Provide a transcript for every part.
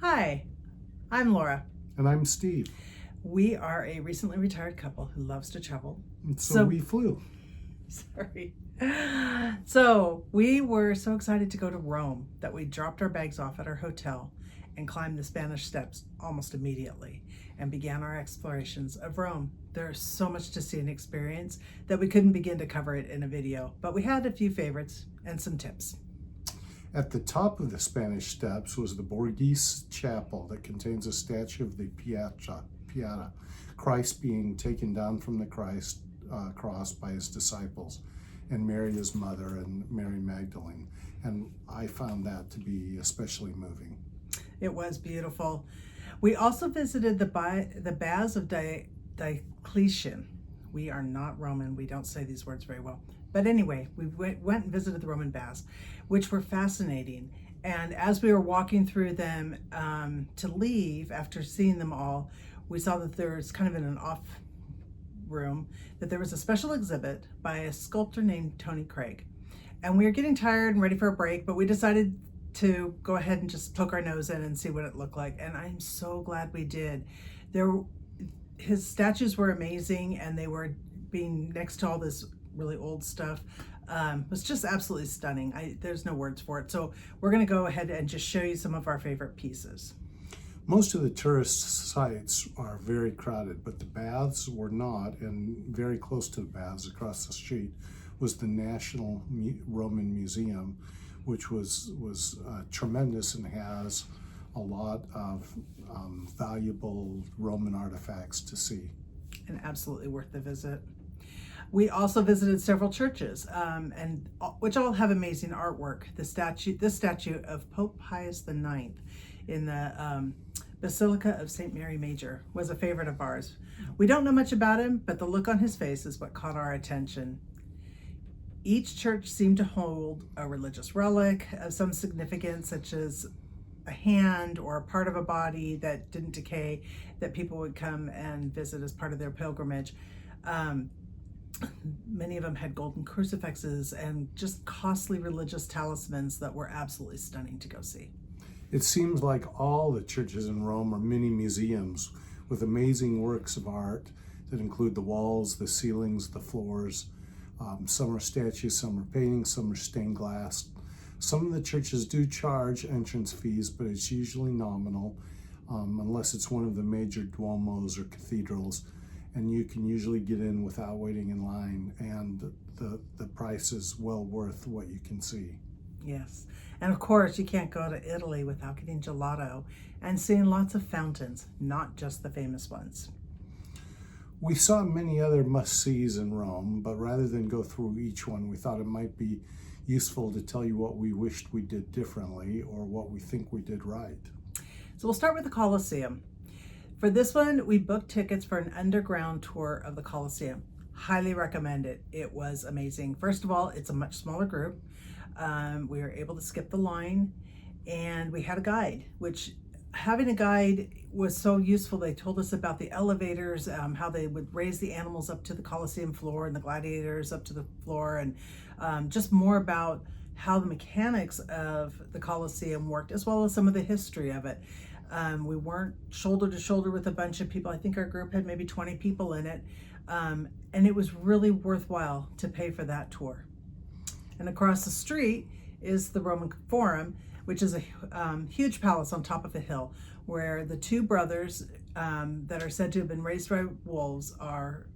Hi, I'm Laura. And I'm Steve. We are a recently retired couple who loves to travel. And so we flew. Sorry. So we were so excited to go to Rome that we dropped our bags off at our hotel and climbed the Spanish Steps almost immediately and began our explorations of Rome. There's so much to see and experience that we couldn't begin to cover it in a video, but we had a few favorites and some tips. At the top of the Spanish Steps was the Borghese Chapel that contains a statue of the Pieta, Christ being taken down from the cross by his disciples, and Mary his mother and Mary Magdalene. And I found that to be especially moving. It was beautiful. We also visited the Baths of Diocletian. We are not Roman. We don't say these words very well. But anyway, we went and visited the Roman baths, which were fascinating. And as we were walking through them to leave, after seeing them all, we saw that there's kind of in an off room, that there was a special exhibit by a sculptor named Tony Craig. And we were getting tired and ready for a break, but we decided to go ahead and just poke our nose in and see what it looked like. And I'm so glad we did. His statues were amazing, and they were being next to all this really old stuff. It was just absolutely stunning. There's no words for it. So we're going to go ahead and just show you some of our favorite pieces. Most of the tourist sites are very crowded, but the baths were not, and very close to the baths across the street was the National Roman Museum, which was tremendous and has a lot of valuable Roman artifacts to see. And absolutely worth the visit. We also visited several churches, and which all have amazing artwork. This statue of Pope Pius IX in the Basilica of St. Mary Major was a favorite of ours. We don't know much about him, but the look on his face is what caught our attention. Each church seemed to hold a religious relic of some significance, such as a hand or a part of a body that didn't decay, that people would come and visit as part of their pilgrimage. Many of them had golden crucifixes and just costly religious talismans that were absolutely stunning to go see. It seems like all the churches in Rome are mini museums with amazing works of art that include the walls, the ceilings, the floors. Some are statues, some are paintings, some are stained glass. Some of the churches do charge entrance fees, but it's usually nominal, unless it's one of the major duomos or cathedrals, and you can usually get in without waiting in line, and the price is well worth what you can see. Yes, and of course you can't go to Italy without getting gelato and seeing lots of fountains, not just the famous ones. We saw many other must-sees in Rome, but rather than go through each one, we thought it might be useful to tell you what we wished we did differently or what we think we did right. So we'll start with the Colosseum. For this one, we booked tickets for an underground tour of the Colosseum. Highly recommend it. It was amazing. First of all, it's a much smaller group. We were able to skip the line, and we had a guide, which having a guide was so useful. They told us about the elevators, how they would raise the animals up to the Colosseum floor and the gladiators up to the floor, and just more about how the mechanics of the Colosseum worked, as well as some of the history of it. We weren't shoulder to shoulder with a bunch of people. I think our group had maybe 20 people in it, and it was really worthwhile to pay for that tour. And across the street is the Roman Forum, which is a huge palace on top of a hill where the two brothers that are said to have been raised by wolves were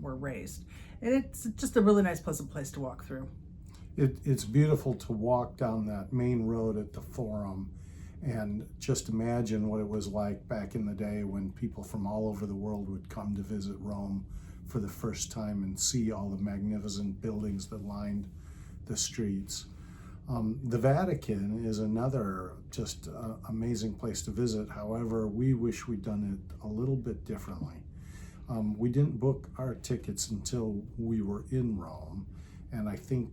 raised. And it's just a really nice, pleasant place to walk through. It's beautiful to walk down that main road at the Forum and just imagine what it was like back in the day when people from all over the world would come to visit Rome for the first time and see all the magnificent buildings that lined the streets. The Vatican is another just amazing place to visit. However, we wish we'd done it a little bit differently. We didn't book our tickets until we were in Rome. And I think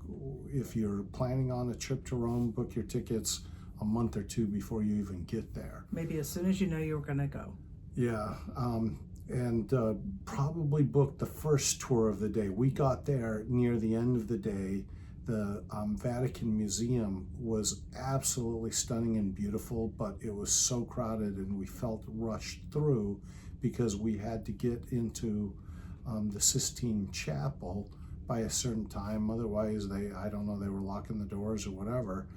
if you're planning on a trip to Rome, book your tickets a month or two before you even get there. Maybe as soon as you know you were going to go. Yeah, and probably book the first tour of the day. We got there near the end of the day The Vatican Museum was absolutely stunning and beautiful, but it was so crowded and we felt rushed through because we had to get into the Sistine Chapel by a certain time. Otherwise, I don't know, they were locking the doors or whatever.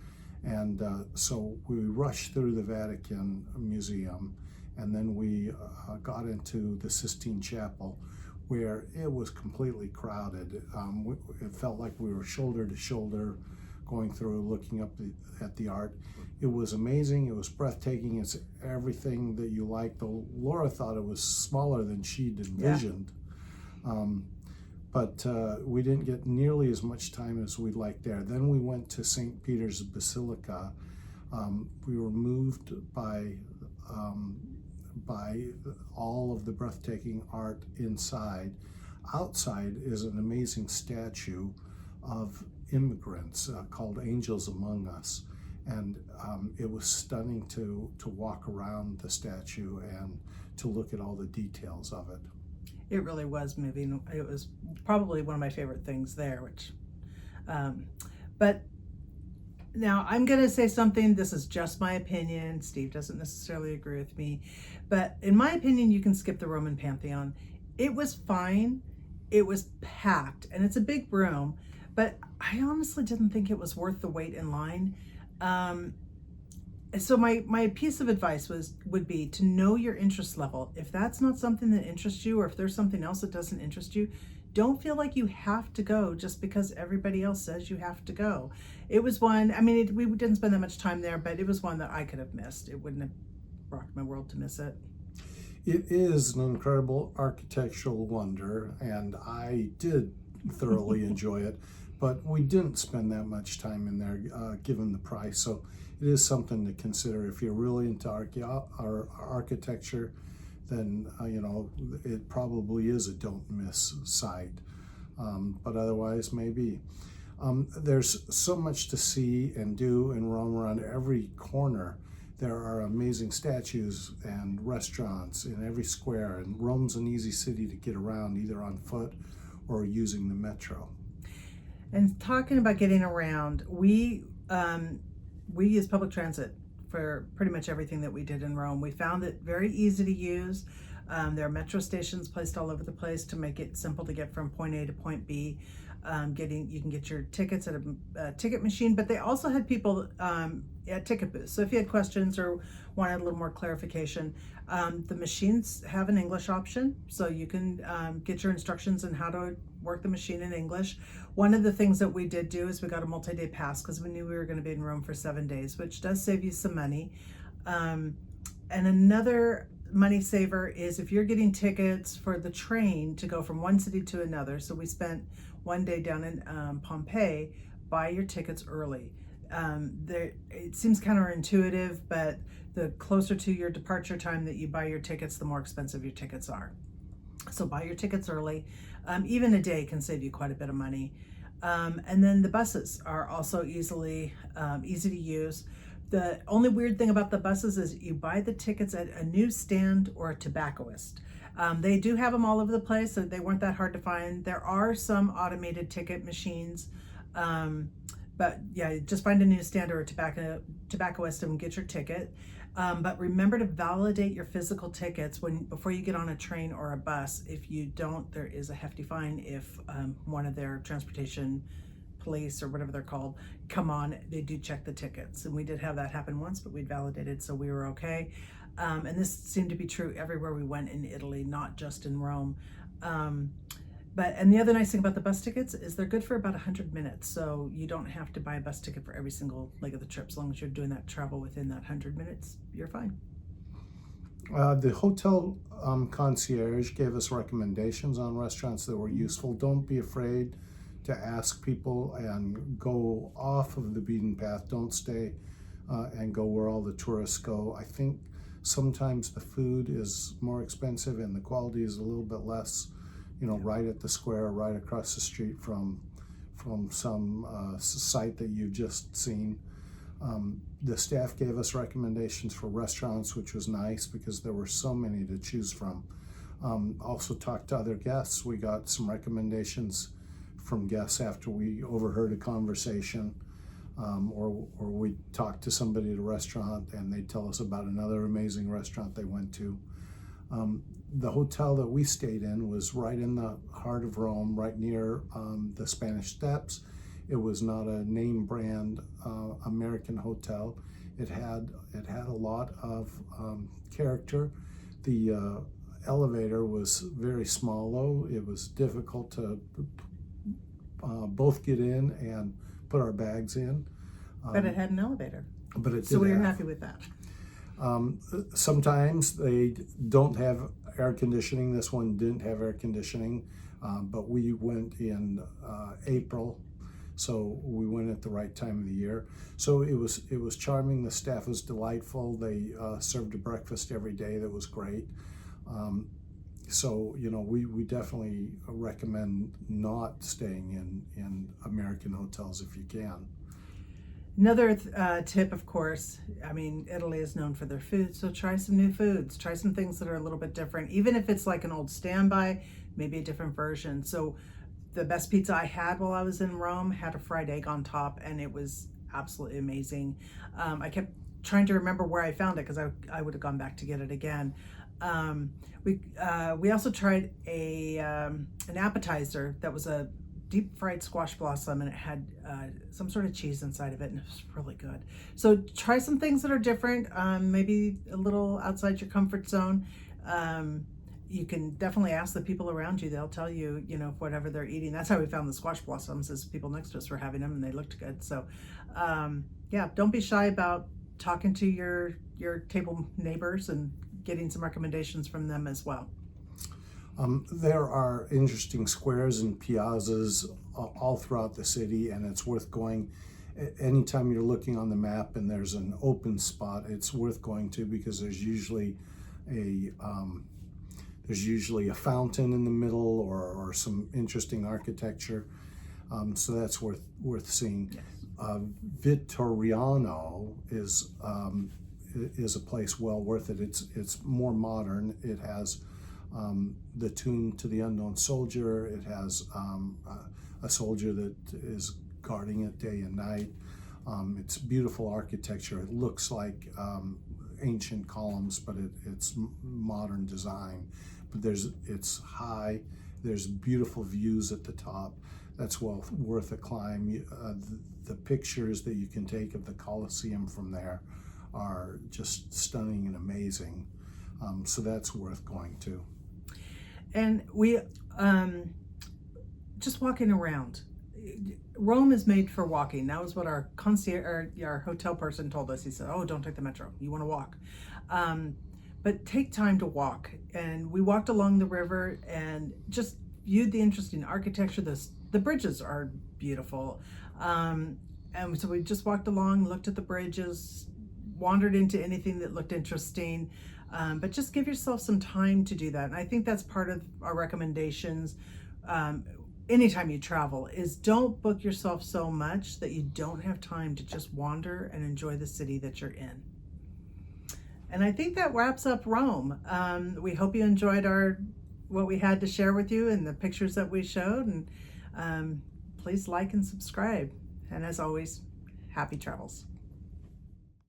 And so we rushed through the Vatican Museum, and then we got into the Sistine Chapel, where it was completely crowded. It felt like we were shoulder to shoulder going through, looking up at the art. It was amazing. It was breathtaking. It's everything that you like. Though Laura thought it was smaller than she'd envisioned. But we didn't get nearly as much time as we'd like there. Then we went to St. Peter's Basilica. We were moved by all of the breathtaking art inside. Outside is an amazing statue of immigrants called Angels Among Us. And it was stunning to walk around the statue and to look at all the details of it. It really was moving. It was probably one of my favorite things there, but now I'm going to say something. This is just my opinion. Steve doesn't necessarily agree with me, but in my opinion, you can skip the Roman Pantheon. It was fine. It was packed and it's a big room, but I honestly didn't think it was worth the wait in line. So my piece of advice would be to know your interest level. If that's not something that interests you, or if there's something else that doesn't interest you, don't feel like you have to go just because everybody else says you have to go. It was one, I mean, we didn't spend that much time there, but it was one that I could have missed. It wouldn't have rocked my world to miss it. It is an incredible architectural wonder, and I did thoroughly enjoy it, but we didn't spend that much time in there given the price. So it is something to consider. If you're really into architecture, then you know, it probably is a don't miss site. But otherwise, maybe. There's so much to see and do in Rome. Around every corner there are amazing statues and restaurants in every square, and Rome's an easy city to get around either on foot or using the metro. And talking about getting around, we use public transit for pretty much everything that we did in Rome. We found it very easy to use. There are metro stations placed all over the place to make it simple to get from point A to point B. You can get your tickets at a ticket machine, but they also had people at ticket booths. So if you had questions or wanted a little more clarification, the machines have an English option, so you can get your instructions on how to work the machine in English. One of the things that we did do is we got a multi-day pass because we knew we were going to be in Rome for 7 days, which does save you some money. And another money saver is if you're getting tickets for the train to go from one city to another. So we spent 1 day down in Pompeii. Buy your tickets early. It seems counterintuitive, but the closer to your departure time that you buy your tickets, the more expensive your tickets are. So buy your tickets early. Even a day can save you quite a bit of money. And then the buses are also easy to use. The only weird thing about the buses is you buy the tickets at a newsstand or a tobacconist. They do have them all over the place, so they weren't that hard to find. There are some automated ticket machines, but yeah, just find a newsstand or a tobacconist and get your ticket. But remember to validate your physical tickets before you get on a train or a bus. If you don't, there is a hefty fine if one of their transportation police or whatever they're called come on. They do check the tickets, and we did have that happen once, but we'd validated, so we were okay. And this seemed to be true everywhere we went in Italy, not just in Rome. And the other nice thing about the bus tickets is they're good for about 100 minutes. So you don't have to buy a bus ticket for every single leg of the trip. As long as you're doing that travel within that 100 minutes, you're fine. The hotel concierge gave us recommendations on restaurants that were useful. Don't be afraid to ask people and go off of the beaten path. Don't stay and go where all the tourists go. I think sometimes the food is more expensive and the quality is a little bit less, you know, right at the square, right across the street from some site that you've just seen. The staff gave us recommendations for restaurants, which was nice because there were so many to choose from. Also talked to other guests. We got some recommendations from guests after we overheard a conversation, or we talked to somebody at a restaurant and they'd tell us about another amazing restaurant they went to. The hotel that we stayed in was right in the heart of Rome, right near the Spanish Steps. It was not a name brand American hotel. It had a lot of character. The elevator was very small, though. It was difficult to both get in and put our bags in. But it had an elevator. But it did. So we were have. happy with that. Sometimes they don't have air conditioning. This one didn't have air conditioning, but we went in April, so we went at the right time of the year. So it was charming. The staff was delightful. They served a breakfast every day that was great. So we definitely recommend not staying in American hotels if you can. Another tip, of course, I mean, Italy is known for their food, so try some new foods. Try some things that are a little bit different, even if it's like an old standby, maybe a different version. So the best pizza I had while I was in Rome had a fried egg on top, and it was absolutely amazing. I kept trying to remember where I found it because I would have gone back to get it again. We also tried an appetizer that was a deep fried squash blossom, and it had some sort of cheese inside of it, and it was really good. So try some things that are different, maybe a little outside your comfort zone. You can definitely ask the people around you. They'll tell you, whatever they're eating. That's how we found the squash blossoms, is people next to us were having them and they looked good. So yeah, don't be shy about talking to your table neighbors and getting some recommendations from them as well. There are interesting squares and piazzas all throughout the city, and it's worth going. Anytime you're looking on the map and there's an open spot, it's worth going to, because there's usually a fountain in the middle, or some interesting architecture. So that's worth seeing. Yes. Vittoriano is a place well worth it. It's more modern. It has the Tomb to the Unknown Soldier. It has a soldier that is guarding it day and night. It's beautiful architecture. It looks like ancient columns, but it's modern design. But it's high. There's beautiful views at the top. That's well worth a climb. The pictures that you can take of the Colosseum from there are just stunning and amazing. So that's worth going to. And we just walking around. Rome is made for walking. That was what our concierge, our hotel person, told us. He said, "Oh, don't take the metro. You want to walk." But take time to walk. And we walked along the river and just viewed the interesting architecture. The bridges are beautiful. And so we just walked along, looked at the bridges, wandered into anything that looked interesting. But just give yourself some time to do that. And I think that's part of our recommendations. Anytime you travel, is don't book yourself so much that you don't have time to just wander and enjoy the city that you're in. And I think that wraps up Rome. We hope you enjoyed what we had to share with you and the pictures that we showed. And please like and subscribe. And as always, happy travels.